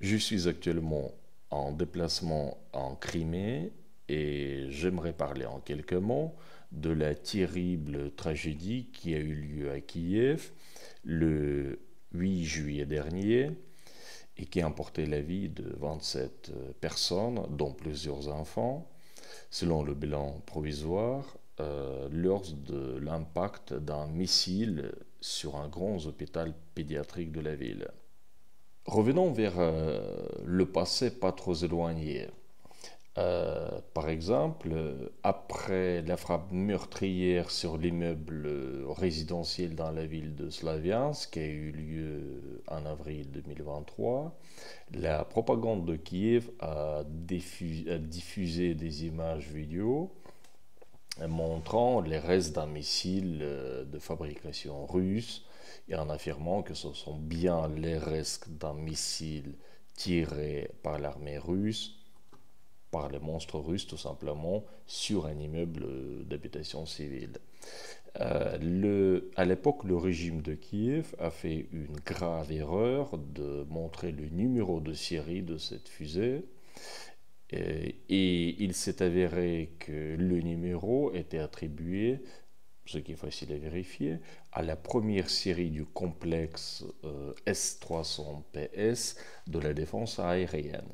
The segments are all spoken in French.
Je suis actuellement en déplacement en Crimée et j'aimerais parler en quelques mots de la terrible tragédie qui a eu lieu à Kiev le 8 juillet dernier et qui a emporté la vie de 27 personnes, dont plusieurs enfants, selon le bilan provisoire, lors de l'impact d'un missile sur un grand hôpital pédiatrique de la ville. Revenons vers le passé pas trop éloigné. Par exemple, après la frappe meurtrière sur l'immeuble résidentiel dans la ville de Slaviansk qui a eu lieu en avril 2023, la propagande de Kiev a diffusé des images vidéo montrant les restes d'un missile de fabrication russe et en affirmant que ce sont bien les restes d'un missile tiré par l'armée russe, par les monstres russes tout simplement, sur un immeuble d'habitation civile. À l'époque, le régime de Kiev a fait une grave erreur de montrer le numéro de série de cette fusée et il s'est avéré que le numéro était attribué, ce qui est facile à vérifier, à la première série du complexe S-300PS de la défense aérienne.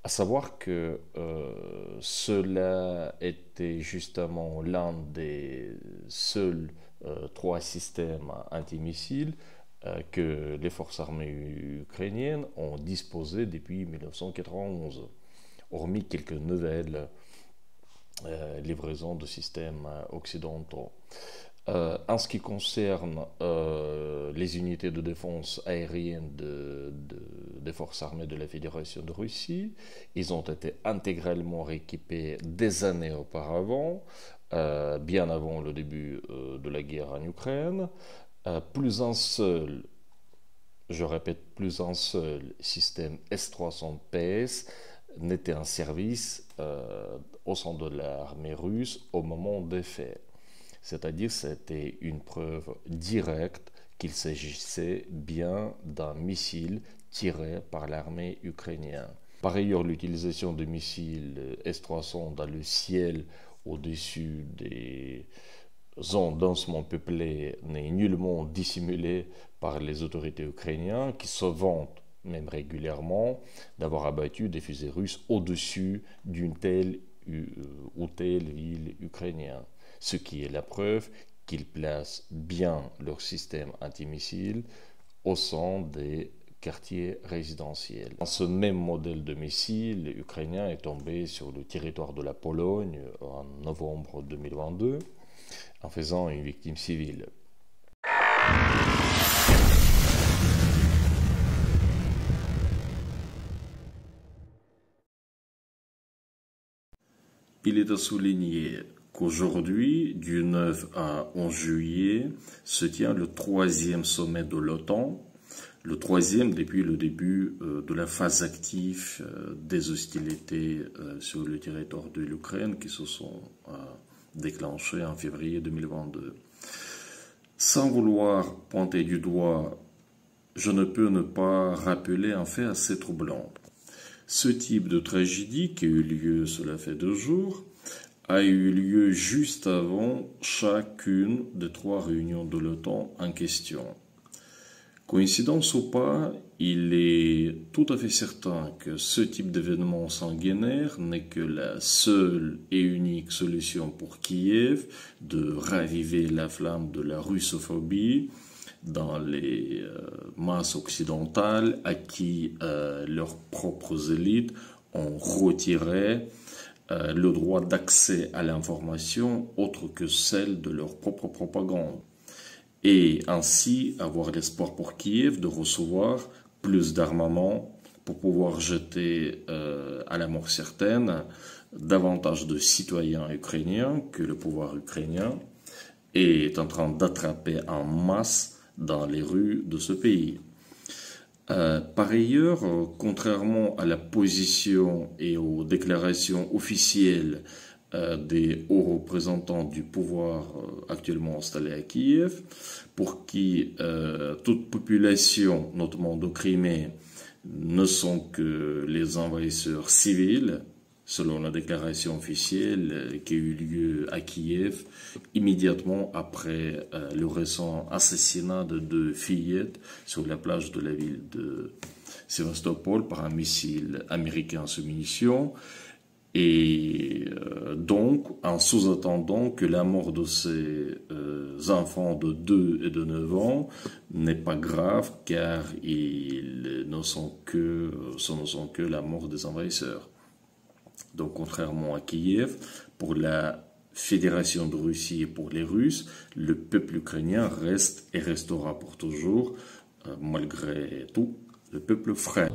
À savoir que cela était justement l'un des seuls trois systèmes antimissiles que les forces armées ukrainiennes ont disposé depuis 1991, hormis quelques nouvelles livraisons de systèmes occidentaux. En ce qui concerne les unités de défense aérienne des forces armées de la Fédération de Russie, ils ont été intégralement rééquipés des années auparavant, bien avant le début de la guerre en Ukraine. Plus un seul, je répète, plus un seul système S-300PS n'était en service au sein de l'armée russe au moment des faits. C'est-à-dire c'était une preuve directe qu'il s'agissait bien d'un missile tiré par l'armée ukrainienne. Par ailleurs, l'utilisation de missiles S-300 dans le ciel au-dessus des zones densément peuplées n'est nullement dissimulée par les autorités ukrainiennes qui se vantent même régulièrement d'avoir abattu des fusées russes au-dessus d'une telle ou telle ville ukrainienne. Ce qui est la preuve qu'ils placent bien leur système antimissile au sein des quartiers résidentiels. Ce même modèle de missile ukrainien est tombé sur le territoire de la Pologne en novembre 2022 en faisant une victime civile. Il est à souligner qu'aujourd'hui, du 9 à 11 juillet, se tient le troisième sommet de l'OTAN, le troisième depuis le début de la phase active des hostilités sur le territoire de l'Ukraine qui se sont déclenchées en février 2022. Sans vouloir pointer du doigt, je ne peux ne pas rappeler un fait assez troublant. Ce type de tragédie qui a eu lieu, cela fait 2 jours, a eu lieu juste avant chacune des 3 réunions de l'OTAN en question. Coïncidence ou pas, il est tout à fait certain que ce type d'événement sanguinaire n'est que la seule et unique solution pour Kiev de raviver la flamme de la russophobie dans les masses occidentales à qui leurs propres élites ont retiré le droit d'accès à l'information autre que celle de leur propre propagande. Et ainsi avoir l'espoir pour Kiev de recevoir plus d'armement pour pouvoir jeter à la mort certaine davantage de citoyens ukrainiens que le pouvoir ukrainien est en train d'attraper en masse dans les rues de ce pays. Par ailleurs, contrairement à la position et aux déclarations officielles des hauts représentants du pouvoir actuellement installé à Kiev, pour qui toute population, notamment de Crimée, ne sont que les envahisseurs civils, selon la déclaration officielle qui a eu lieu à Kiev immédiatement après le récent assassinat de deux fillettes sur la plage de la ville de Sébastopol par un missile américain sous munitions. Et donc, en sous-attendant que la mort de ces enfants de 2 et de 9 ans n'est pas grave, car ils ne sont que, ce ne sont que la mort des envahisseurs. Donc, contrairement à Kiev, pour la Fédération de Russie et pour les Russes, le peuple ukrainien reste et restera pour toujours, malgré tout, le peuple frère.